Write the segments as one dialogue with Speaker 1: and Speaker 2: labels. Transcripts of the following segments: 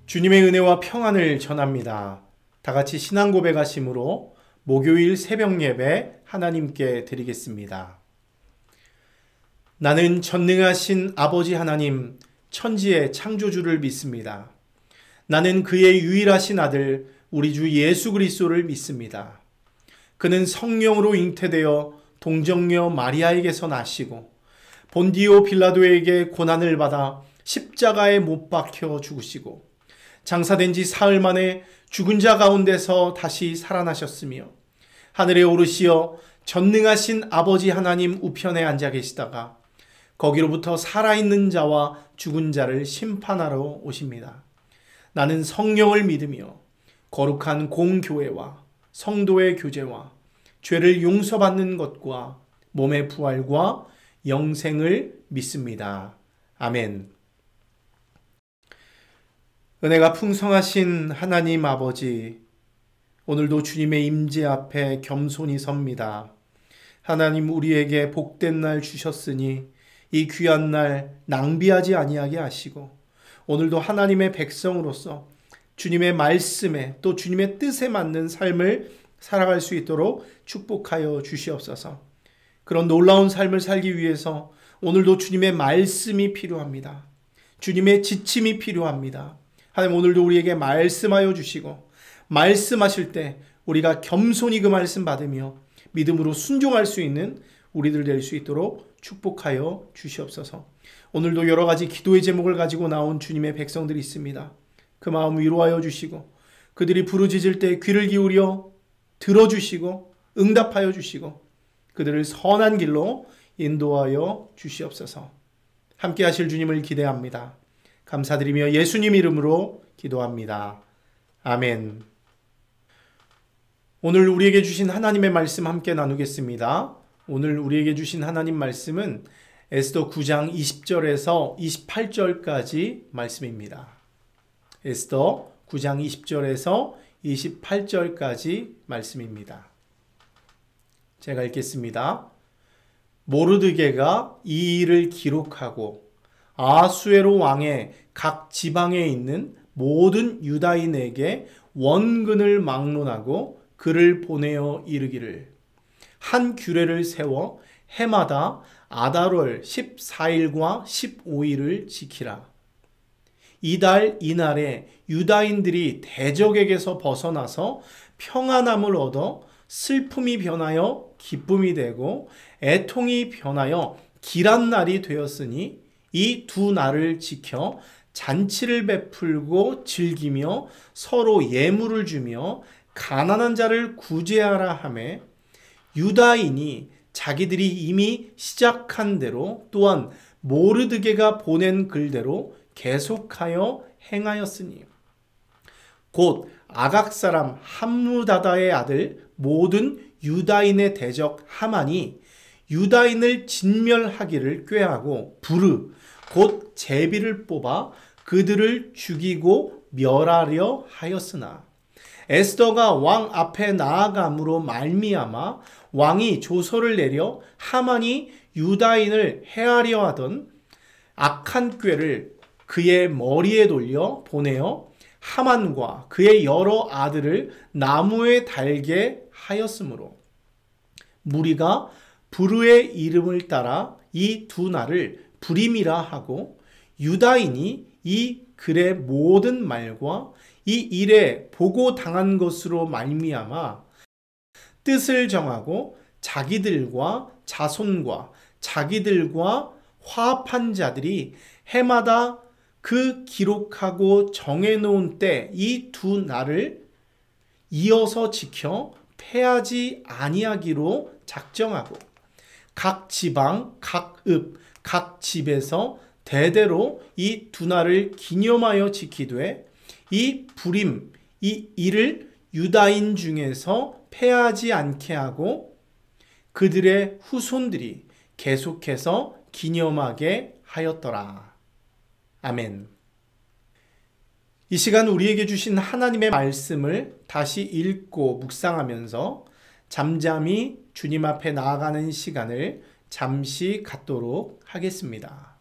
Speaker 1: 주님의 은혜와 평안을 전합니다. 다 같이 신앙 고백하심으로 목요일 새벽 예배 하나님께 드리겠습니다. 나는 전능하신 아버지 하나님, 천지의 창조주를 믿습니다. 나는 그의 유일하신 아들, 우리 주 예수 그리스도를 믿습니다. 그는 성령으로 잉태되어 동정녀 마리아에게서 나시고 본디오 빌라도에게 고난을 받아 십자가에 못 박혀 죽으시고 장사된 지 사흘 만에 죽은 자 가운데서 다시 살아나셨으며 하늘에 오르시어 전능하신 아버지 하나님 우편에 앉아 계시다가 거기로부터 살아있는 자와 죽은 자를 심판하러 오십니다. 나는 성령을 믿으며 거룩한 공교회와 성도의 교제와 죄를 용서받는 것과 몸의 부활과 영생을 믿습니다. 아멘. 은혜가 풍성하신 하나님 아버지, 오늘도 주님의 임재 앞에 겸손히 섭니다. 하나님, 우리에게 복된 날 주셨으니 이 귀한 날 낭비하지 아니하게 하시고 오늘도 하나님의 백성으로서 주님의 말씀에 또 주님의 뜻에 맞는 삶을 살아갈 수 있도록 축복하여 주시옵소서. 그런 놀라운 삶을 살기 위해서 오늘도 주님의 말씀이 필요합니다. 주님의 지침이 필요합니다. 하나님, 오늘도 우리에게 말씀하여 주시고 말씀하실 때 우리가 겸손히 그 말씀 받으며 믿음으로 순종할 수 있는 우리들 될 수 있도록 축복하여 주시옵소서. 오늘도 여러 가지 기도의 제목을 가지고 나온 주님의 백성들이 있습니다. 그 마음 위로하여 주시고 그들이 부르짖을 때 귀를 기울여 들어주시고 응답하여 주시고 그들을 선한 길로 인도하여 주시옵소서. 함께 하실 주님을 기대합니다. 감사드리며 예수님 이름으로 기도합니다. 아멘. 오늘 우리에게 주신 하나님의 말씀 함께 나누겠습니다. 오늘 우리에게 주신 하나님 말씀은 에스더 9장 20절에서 28절까지 말씀입니다. 에스더 9장 20절에서 28절까지 말씀입니다. 제가 읽겠습니다. 모르드게가 이 일을 기록하고 아수에로 왕의 각 지방에 있는 모든 유다인에게 원근을 막론하고 글을 보내어 이르기를 한 규례를 세워 해마다 아달월 14일과 15일을 지키라. 이달 이날에 유다인들이 대적에게서 벗어나서 평안함을 얻어 슬픔이 변하여 기쁨이 되고 애통이 변하여 길한 날이 되었으니 이 두 날을 지켜 잔치를 베풀고 즐기며 서로 예물을 주며 가난한 자를 구제하라 하매 유다인이 자기들이 이미 시작한 대로 또한 모르드게가 보낸 글대로 계속하여 행하였으니 곧 아각 사람 함무다다의 아들 모든 유다인의 대적 하만이 유다인을 진멸하기를 꾀하고 부르 곧 제비를 뽑아 그들을 죽이고 멸하려 하였으나 에스더가 왕 앞에 나아감으로 말미암아 왕이 조서를 내려 하만이 유다인을 해하려 하던 악한 꾀를 그의 머리에 돌려 보내어 하만과 그의 여러 아들을 나무에 달게 하였으므로 무리가 부르의 이름을 따라 이 두 날을 부림이라 하고 유다인이 이 글의 모든 말과 이 일에 보고당한 것으로 말미암아 뜻을 정하고 자기들과 자손과 자기들과 화합한 자들이 해마다 그 기록하고 정해놓은 때 이 두 날을 이어서 지켜 패하지 아니하기로 작정하고 각 지방, 각 읍, 각 집에서 대대로 이 두 날을 기념하여 지키되 이 부림, 이 일을 유다인 중에서 패하지 않게 하고 그들의 후손들이 계속해서 기념하게 하였더라. 아멘. 이 시간 우리에게 주신 하나님의 말씀을 다시 읽고 묵상하면서 잠잠히 주님 앞에 나아가는 시간을 잠시 갖도록 하겠습니다.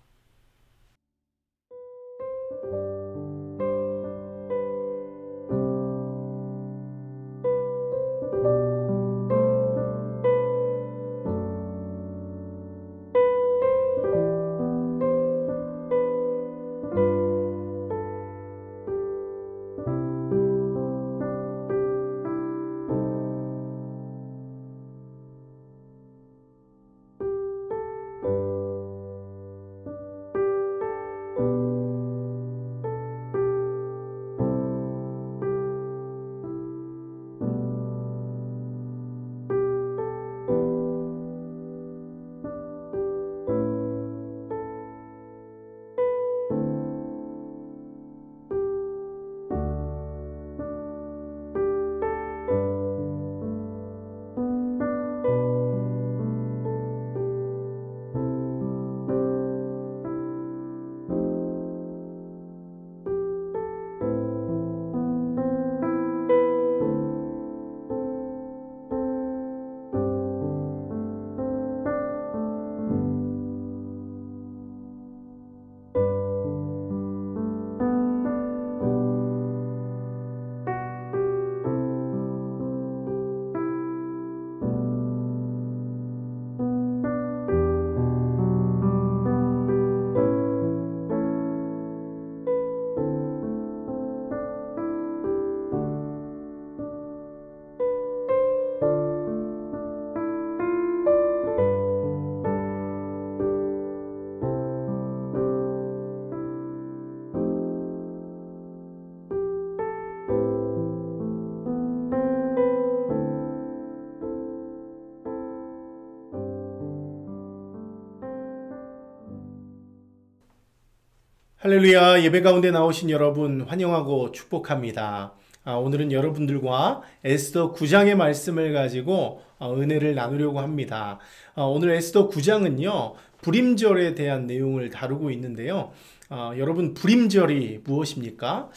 Speaker 1: 할렐루야. 예배 가운데 나오신 여러분 환영하고 축복합니다. 오늘은 여러분들과 에스더 9장의 말씀을 가지고 은혜를 나누려고 합니다. 오늘 에스더 9장은요 불임절에 대한 내용을 다루고 있는데요. 여러분, 불임절이 무엇입니까?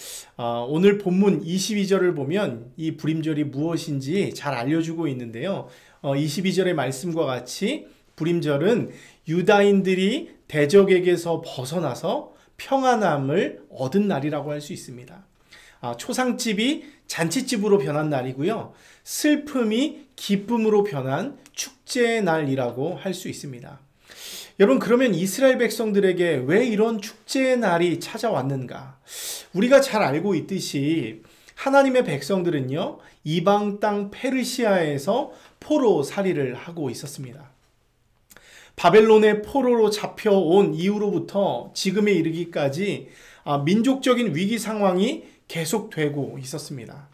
Speaker 1: 오늘 본문 22절을 보면 이 불임절이 무엇인지 잘 알려주고 있는데요. 22절의 말씀과 같이 불임절은 유다인들이 대적에게서 벗어나서 평안함을 얻은 날이라고 할 수 있습니다. 초상집이 잔치집으로 변한 날이고요. 슬픔이 기쁨으로 변한 축제의 날이라고 할 수 있습니다. 여러분, 그러면 이스라엘 백성들에게 왜 이런 축제의 날이 찾아왔는가? 우리가 잘 알고 있듯이 하나님의 백성들은요, 이방 땅 페르시아에서 포로살이를 하고 있었습니다. 바벨론의 포로로 잡혀온 이후로부터 지금에 이르기까지 민족적인 위기 상황이 계속되고 있었습니다.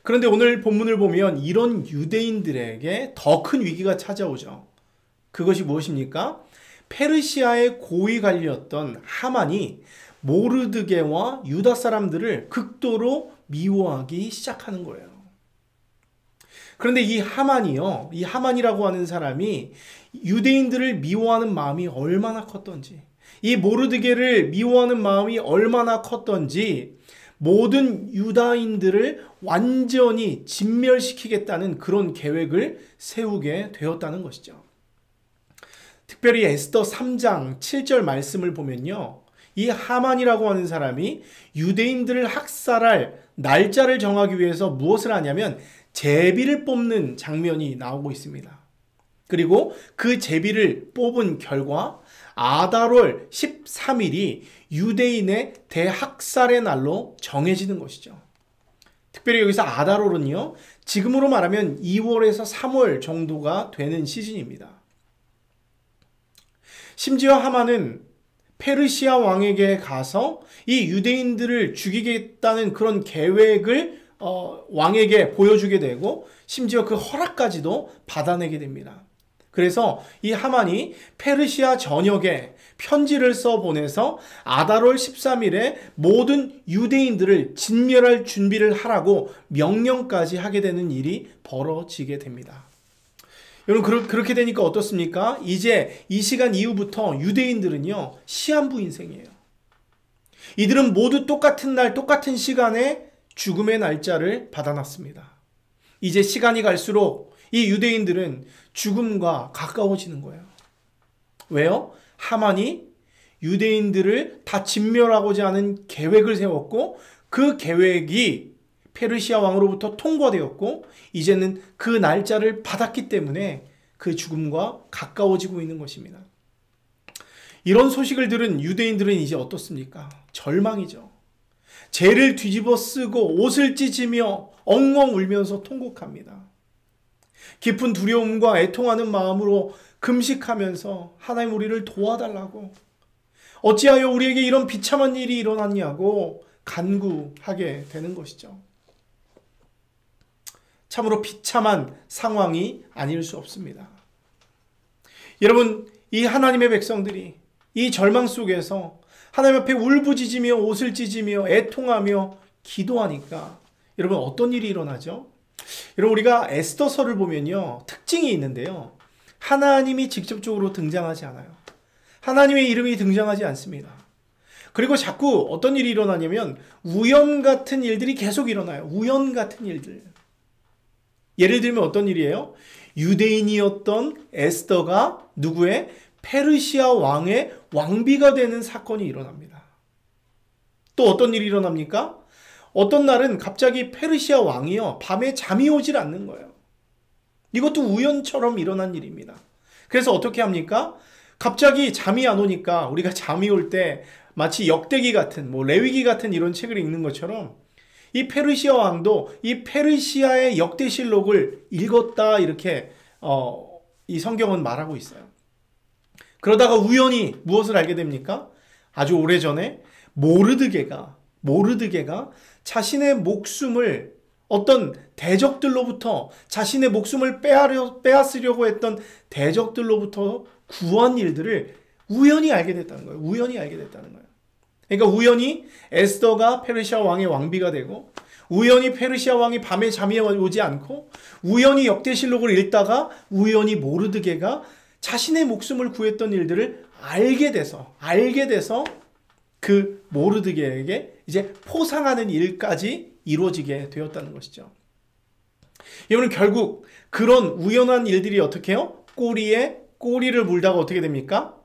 Speaker 1: 그런데 오늘 본문을 보면 이런 유대인들에게 더 큰 위기가 찾아오죠. 그것이 무엇입니까? 페르시아의 고위 관리였던 하만이 모르드게와 유다 사람들을 극도로 미워하기 시작하는 거예요. 그런데 이 하만이라고 하는 사람이 유대인들을 미워하는 마음이 얼마나 컸던지, 이 모르드게를 미워하는 마음이 얼마나 컸던지 모든 유다인들을 완전히 진멸시키겠다는 그런 계획을 세우게 되었다는 것이죠. 특별히 에스더 3장 7절 말씀을 보면요, 이 하만이라고 하는 사람이 유대인들을 학살할 날짜를 정하기 위해서 무엇을 하냐면 제비를 뽑는 장면이 나오고 있습니다. 그리고 그 제비를 뽑은 결과 아달월 13일이 유대인의 대학살의 날로 정해지는 것이죠. 특별히 여기서 아달월은요, 지금으로 말하면 2월에서 3월 정도가 되는 시즌입니다. 심지어 하만은 페르시아 왕에게 가서 이 유대인들을 죽이겠다는 그런 계획을 왕에게 보여주게 되고 심지어 그 허락까지도 받아내게 됩니다. 그래서 이 하만이 페르시아 전역에 편지를 써 보내서 아달월 13일에 모든 유대인들을 진멸할 준비를 하라고 명령까지 하게 되는 일이 벌어지게 됩니다. 여러분, 그렇게 되니까 어떻습니까? 이제 이 시간 이후부터 유대인들은요, 시한부 인생이에요. 이들은 모두 똑같은 날, 똑같은 시간에 죽음의 날짜를 받아놨습니다. 이제 시간이 갈수록 이 유대인들은 죽음과 가까워지는 거예요. 왜요? 하만이 유대인들을 다 진멸하고자 하는 계획을 세웠고 그 계획이 페르시아 왕으로부터 통과되었고 이제는 그 날짜를 받았기 때문에 그 죽음과 가까워지고 있는 것입니다. 이런 소식을 들은 유대인들은 이제 어떻습니까? 절망이죠. 죄를 뒤집어 쓰고 옷을 찢으며 엉엉 울면서 통곡합니다. 깊은 두려움과 애통하는 마음으로 금식하면서 하나님 우리를 도와달라고, 어찌하여 우리에게 이런 비참한 일이 일어났냐고 간구하게 되는 것이죠. 참으로 비참한 상황이 아닐 수 없습니다. 여러분, 이 하나님의 백성들이 이 절망 속에서 하나님 앞에 울부짖으며 옷을 찢으며 애통하며 기도하니까 여러분 어떤 일이 일어나죠? 여러분, 우리가 에스더서를 보면요, 특징이 있는데요, 하나님이 직접적으로 등장하지 않아요. 하나님의 이름이 등장하지 않습니다. 그리고 자꾸 어떤 일이 일어나냐면 우연 같은 일들이 계속 일어나요. 우연 같은 일들. 예를 들면 어떤 일이에요? 유대인이었던 에스더가 누구의? 페르시아 왕의 왕비가 되는 사건이 일어납니다. 또 어떤 일이 일어납니까? 어떤 날은 갑자기 페르시아 왕이요, 밤에 잠이 오질 않는 거예요. 이것도 우연처럼 일어난 일입니다. 그래서 어떻게 합니까? 갑자기 잠이 안 오니까 우리가 잠이 올 때 마치 역대기 같은, 레위기 같은 이런 책을 읽는 것처럼 이 페르시아 왕도 이 페르시아의 역대실록을 읽었다, 이렇게 이 성경은 말하고 있어요. 그러다가 우연히 무엇을 알게 됩니까? 아주 오래전에 모르드게가 자신의 목숨을 어떤 대적들로부터, 자신의 목숨을 빼앗으려고 했던 대적들로부터 구한 일들을 우연히 알게 됐다는 거예요. 우연히 알게 됐다는 거예요. 그러니까 우연히 에스더가 페르시아 왕의 왕비가 되고, 우연히 페르시아 왕이 밤에 잠이 오지 않고, 우연히 역대실록을 읽다가 우연히 모르드게가 자신의 목숨을 구했던 일들을 알게 돼서 그 모르드게에게 이제 포상하는 일까지 이루어지게 되었다는 것이죠. 여러분, 결국 그런 우연한 일들이 어떻게 해요? 꼬리에 꼬리를 물다가 어떻게 됩니까?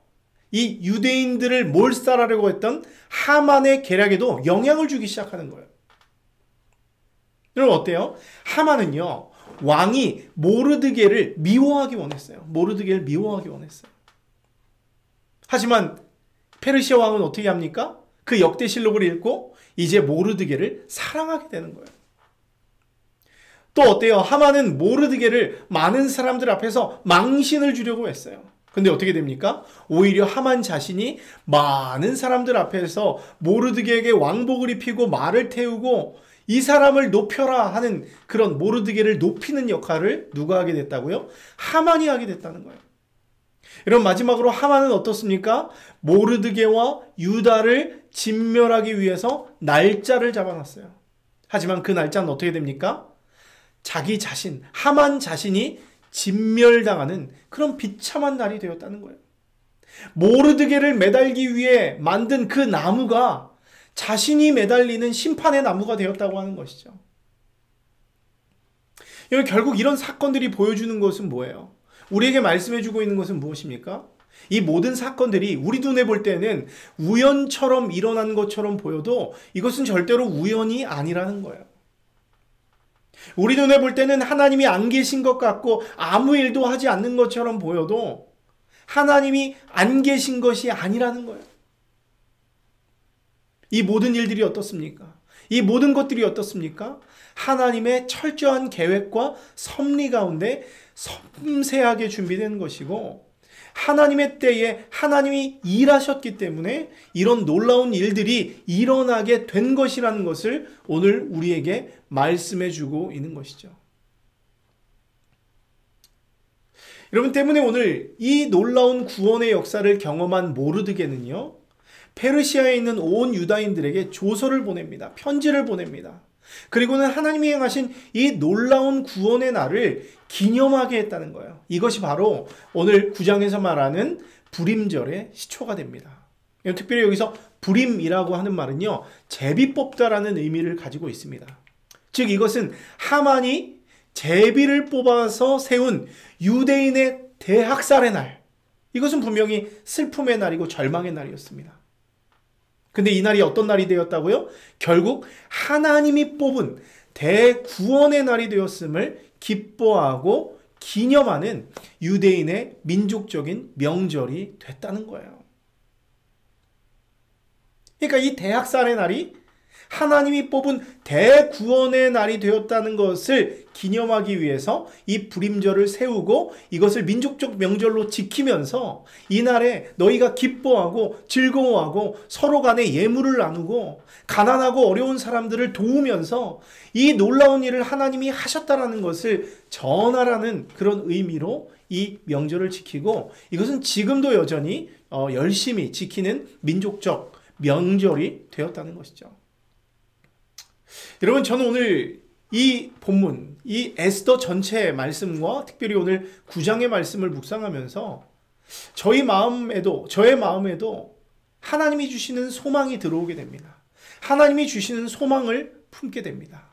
Speaker 1: 이 유대인들을 몰살하려고 했던 하만의 계략에도 영향을 주기 시작하는 거예요. 여러분, 어때요? 하만은요, 왕이 모르드게를 미워하기 원했어요. 모르드게를 미워하기 원했어요. 하지만 페르시아 왕은 어떻게 합니까? 그 역대실록을 읽고 이제 모르드게를 사랑하게 되는 거예요. 또 어때요? 하만은 모르드게를 많은 사람들 앞에서 망신을 주려고 했어요. 근데 어떻게 됩니까? 오히려 하만 자신이 많은 사람들 앞에서 모르드게에게 왕복을 입히고 말을 태우고 이 사람을 높여라 하는 그런 모르드게를 높이는 역할을 누가 하게 됐다고요? 하만이 하게 됐다는 거예요. 여러분, 마지막으로 하만은 어떻습니까? 모르드게와 유다를 진멸하기 위해서 날짜를 잡아놨어요. 하지만 그 날짜는 어떻게 됩니까? 자기 자신, 하만 자신이 진멸당하는 그런 비참한 날이 되었다는 거예요. 모르드게를 매달기 위해 만든 그 나무가 자신이 매달리는 심판의 나무가 되었다고 하는 것이죠. 결국 이런 사건들이 보여주는 것은 뭐예요? 우리에게 말씀해주고 있는 것은 무엇입니까? 이 모든 사건들이 우리 눈에 볼 때는 우연처럼 일어난 것처럼 보여도 이것은 절대로 우연이 아니라는 거예요. 우리 눈에 볼 때는 하나님이 안 계신 것 같고 아무 일도 하지 않는 것처럼 보여도 하나님이 안 계신 것이 아니라는 거예요. 이 모든 일들이 어떻습니까? 이 모든 것들이 어떻습니까? 하나님의 철저한 계획과 섭리 가운데 섬세하게 준비된 것이고, 하나님의 때에 하나님이 일하셨기 때문에 이런 놀라운 일들이 일어나게 된 것이라는 것을 오늘 우리에게 말씀해 주고 있는 것이죠. 여러분, 때문에 오늘 이 놀라운 구원의 역사를 경험한 모르드게는요, 페르시아에 있는 온 유다인들에게 조서를 보냅니다. 편지를 보냅니다. 그리고는 하나님이 행하신 이 놀라운 구원의 날을 기념하게 했다는 거예요. 이것이 바로 오늘 9장에서 말하는 불임절의 시초가 됩니다. 특별히 여기서 불임이라고 하는 말은요, 제비 뽑다라는 의미를 가지고 있습니다. 즉 이것은 하만이 제비를 뽑아서 세운 유대인의 대학살의 날, 이것은 분명히 슬픔의 날이고 절망의 날이었습니다. 근데 이 날이 어떤 날이 되었다고요? 결국 하나님이 뽑은 대구원의 날이 되었음을 기뻐하고 기념하는 유대인의 민족적인 명절이 됐다는 거예요. 그러니까 이 대학살의 날이 하나님이 뽑은 대구원의 날이 되었다는 것을 기념하기 위해서 이 불임절을 세우고 이것을 민족적 명절로 지키면서 이날에 너희가 기뻐하고 즐거워하고 서로 간에 예물을 나누고 가난하고 어려운 사람들을 도우면서 이 놀라운 일을 하나님이 하셨다라는 것을 전하라는 그런 의미로 이 명절을 지키고, 이것은 지금도 여전히 열심히 지키는 민족적 명절이 되었다는 것이죠. 여러분, 저는 오늘 이 본문, 이 에스더 전체의 말씀과 특별히 오늘 9장의 말씀을 묵상하면서 저의 마음에도 하나님이 주시는 소망이 들어오게 됩니다. 하나님이 주시는 소망을 품게 됩니다.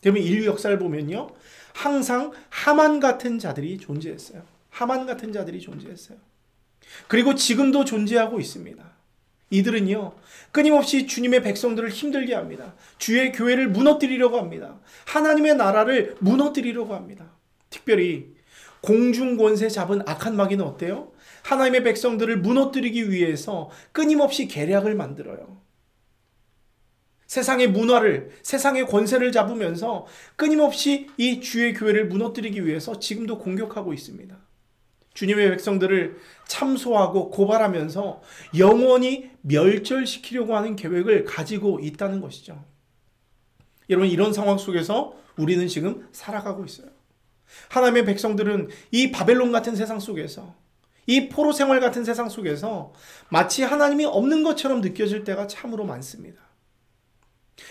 Speaker 1: 그러면 인류 역사를 보면요, 항상 하만 같은 자들이 존재했어요. 하만 같은 자들이 존재했어요. 그리고 지금도 존재하고 있습니다. 이들은요, 끊임없이 주님의 백성들을 힘들게 합니다. 주의 교회를 무너뜨리려고 합니다. 하나님의 나라를 무너뜨리려고 합니다. 특별히 공중권세 잡은 악한 마귀는 어때요? 하나님의 백성들을 무너뜨리기 위해서 끊임없이 계략을 만들어요. 세상의 문화를, 세상의 권세를 잡으면서 끊임없이 이 주의 교회를 무너뜨리기 위해서 지금도 공격하고 있습니다. 주님의 백성들을 참소하고 고발하면서 영원히 멸절시키려고 하는 계획을 가지고 있다는 것이죠. 여러분, 이런 상황 속에서 우리는 지금 살아가고 있어요. 하나님의 백성들은 이 바벨론 같은 세상 속에서, 이 포로 생활 같은 세상 속에서 마치 하나님이 없는 것처럼 느껴질 때가 참으로 많습니다.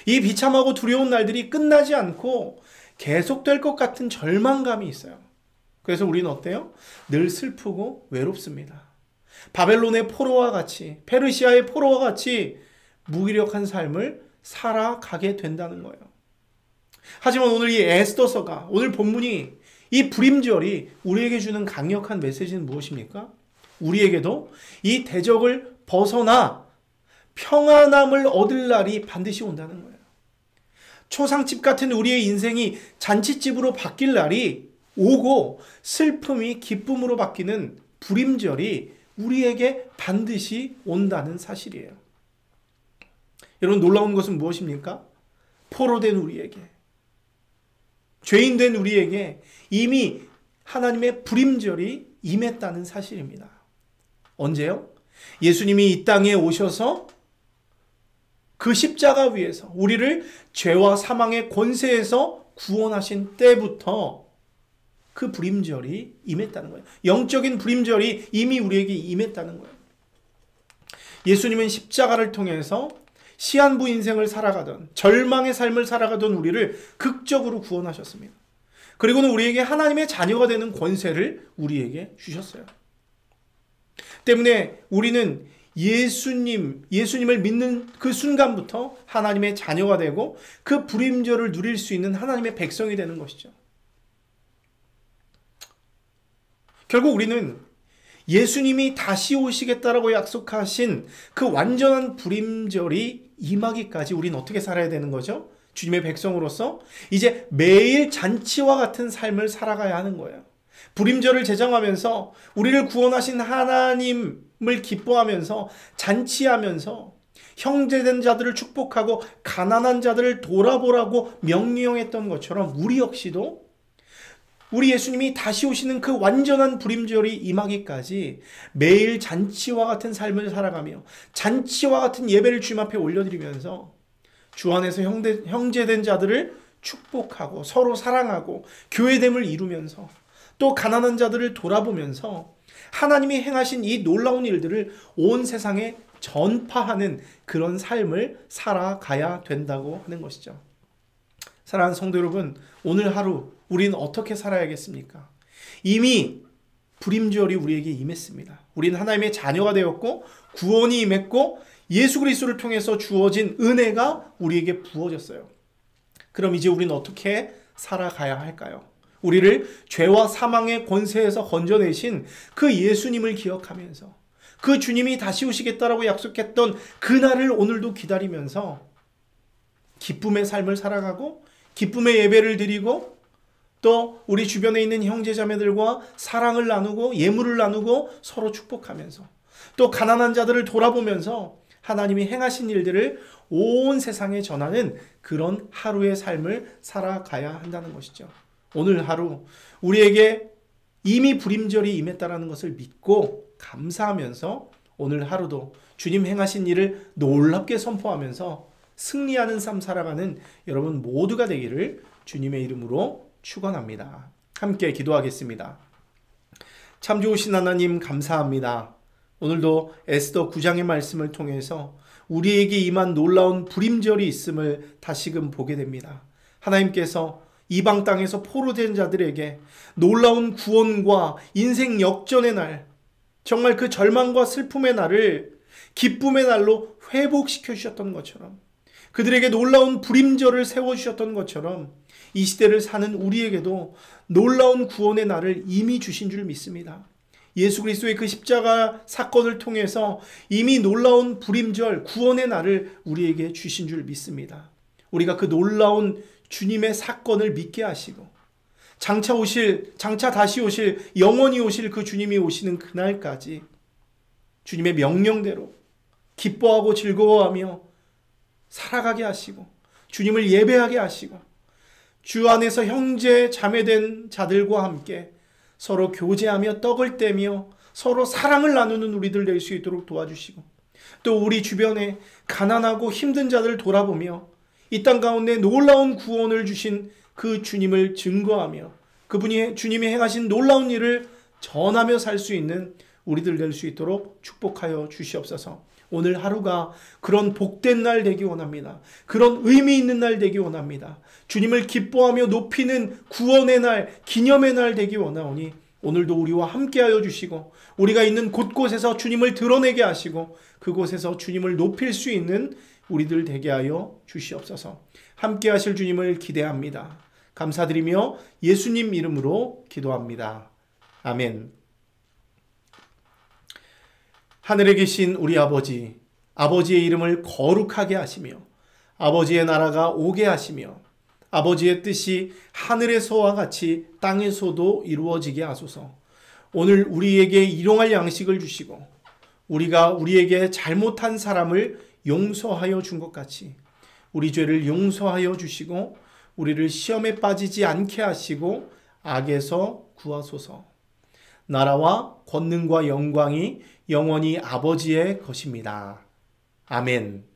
Speaker 1: 이 비참하고 두려운 날들이 끝나지 않고 계속될 것 같은 절망감이 있어요. 그래서 우리는 어때요? 늘 슬프고 외롭습니다. 바벨론의 포로와 같이, 페르시아의 포로와 같이 무기력한 삶을 살아가게 된다는 거예요. 하지만 오늘 이 에스더서가, 오늘 본문이, 이 불임절이 우리에게 주는 강력한 메시지는 무엇입니까? 우리에게도 이 대적을 벗어나 평안함을 얻을 날이 반드시 온다는 거예요. 초상집 같은 우리의 인생이 잔치집으로 바뀔 날이 오고 슬픔이 기쁨으로 바뀌는 불임절이 우리에게 반드시 온다는 사실이에요. 여러분, 놀라운 것은 무엇입니까? 포로된 우리에게, 죄인된 우리에게 이미 하나님의 불임절이 임했다는 사실입니다. 언제요? 예수님이 이 땅에 오셔서 그 십자가 위에서 우리를 죄와 사망의 권세에서 구원하신 때부터 그 불임절이 임했다는 거예요. 영적인 불임절이 이미 우리에게 임했다는 거예요. 예수님은 십자가를 통해서 시한부 인생을 살아가던, 절망의 삶을 살아가던 우리를 극적으로 구원하셨습니다. 그리고는 우리에게 하나님의 자녀가 되는 권세를 우리에게 주셨어요. 때문에 우리는 예수님을 믿는 그 순간부터 하나님의 자녀가 되고 그 불임절을 누릴 수 있는 하나님의 백성이 되는 것이죠. 결국 우리는 예수님이 다시 오시겠다라고 약속하신 그 완전한 불임절이 임하기까지 우리는 어떻게 살아야 되는 거죠? 주님의 백성으로서 이제 매일 잔치와 같은 삶을 살아가야 하는 거예요. 불임절을 제정하면서 우리를 구원하신 하나님을 기뻐하면서 잔치하면서 형제된 자들을 축복하고 가난한 자들을 돌아보라고 명령했던 것처럼 우리 역시도 우리 예수님이 다시 오시는 그 완전한 불임절이 임하기까지 매일 잔치와 같은 삶을 살아가며 잔치와 같은 예배를 주님 앞에 올려드리면서 주 안에서 형제된 자들을 축복하고 서로 사랑하고 교회됨을 이루면서 또 가난한 자들을 돌아보면서 하나님이 행하신 이 놀라운 일들을 온 세상에 전파하는 그런 삶을 살아가야 된다고 하는 것이죠. 사랑하는 성도 여러분, 오늘 하루 우리는 어떻게 살아야겠습니까? 이미 불임절이 우리에게 임했습니다. 우리는 하나님의 자녀가 되었고 구원이 임했고 예수 그리스도를 통해서 주어진 은혜가 우리에게 부어졌어요. 그럼 이제 우리는 어떻게 살아가야 할까요? 우리를 죄와 사망의 권세에서 건져내신 그 예수님을 기억하면서 그 주님이 다시 오시겠다라고 약속했던 그날을 오늘도 기다리면서 기쁨의 삶을 살아가고 기쁨의 예배를 드리고 또 우리 주변에 있는 형제자매들과 사랑을 나누고 예물을 나누고 서로 축복하면서 또 가난한 자들을 돌아보면서 하나님이 행하신 일들을 온 세상에 전하는 그런 하루의 삶을 살아가야 한다는 것이죠. 오늘 하루 우리에게 이미 불임절이 임했다는 것을 믿고 감사하면서 오늘 하루도 주님 행하신 일을 놀랍게 선포하면서 승리하는 삶 살아가는 여러분 모두가 되기를 주님의 이름으로 축원합니다. 함께 기도하겠습니다. 참 좋으신 하나님 감사합니다. 오늘도 에스더 9장의 말씀을 통해서 우리에게 임한 놀라운 불임절이 있음을 다시금 보게 됩니다. 하나님께서 이방 땅에서 포로된 자들에게 놀라운 구원과 인생 역전의 날, 정말 그 절망과 슬픔의 날을 기쁨의 날로 회복시켜 주셨던 것처럼 그들에게 놀라운 불임절을 세워주셨던 것처럼 이 시대를 사는 우리에게도 놀라운 구원의 날을 이미 주신 줄 믿습니다. 예수 그리스도의 그 십자가 사건을 통해서 이미 놀라운 불임절 구원의 날을 우리에게 주신 줄 믿습니다. 우리가 그 놀라운 주님의 사건을 믿게 하시고 장차 다시 오실 영원히 오실 그 주님이 오시는 그날까지 주님의 명령대로 기뻐하고 즐거워하며 살아가게 하시고 주님을 예배하게 하시고 주 안에서 형제 자매된 자들과 함께 서로 교제하며 떡을 떼며 서로 사랑을 나누는 우리들 될 수 있도록 도와주시고 또 우리 주변에 가난하고 힘든 자들을 돌아보며 이 땅 가운데 놀라운 구원을 주신 그 주님을 증거하며 그분이 주님이 행하신 놀라운 일을 전하며 살 수 있는 우리들 될 수 있도록 축복하여 주시옵소서. 오늘 하루가 그런 복된 날 되기 원합니다. 그런 의미 있는 날 되기 원합니다. 주님을 기뻐하며 높이는 구원의 날, 기념의 날 되기 원하오니 오늘도 우리와 함께하여 주시고 우리가 있는 곳곳에서 주님을 드러내게 하시고 그곳에서 주님을 높일 수 있는 우리들 되게 하여 주시옵소서. 함께하실 주님을 기대합니다. 감사드리며 예수님 이름으로 기도합니다. 아멘. 하늘에 계신 우리 아버지, 아버지의 이름을 거룩하게 하시며 아버지의 나라가 오게 하시며 아버지의 뜻이 하늘에서와 같이 땅에서도 이루어지게 하소서. 오늘 우리에게 일용할 양식을 주시고 우리가 우리에게 잘못한 사람을 용서하여 준 것 같이 우리 죄를 용서하여 주시고 우리를 시험에 빠지지 않게 하시고 악에서 구하소서. 나라와 권능과 영광이 영원히 아버지의 것입니다. 아멘.